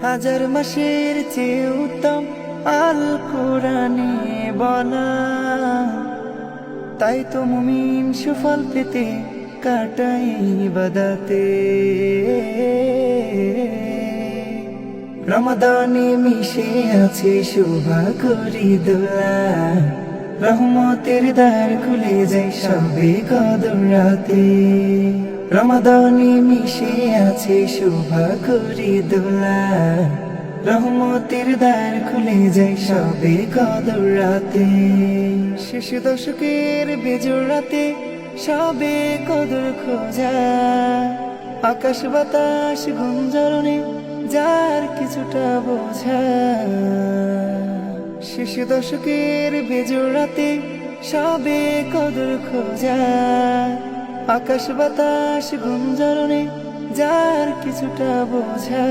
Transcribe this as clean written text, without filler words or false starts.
হাজার মাসের চেয়ে উত্তম আল কোরআনে বলা। তাই তো মুমিন সুফল পেতে কাটাই ইবাদতে। রমাদানে মিশে আছে শোভা করি দোলা, রহমতের দ্বার খুলে যায় সবে কদর রাতে। রমাদানে মিশে আছে শোভা করি দোলা, রহমতের দ্বার খুলে যায় সবে কদর রাতে। শেষ দশকের বেজোর রাতে সবে কদর খোঁজা, আকাশ বাতাস গুঞ্জরণে যার কিছুটা বোঝা। শেষ দশকের বেজোর রাতে সবে কদর খোঁজা, আকাশ বাতাস গুঞ্জরণে যার কিছুটা বোঝা।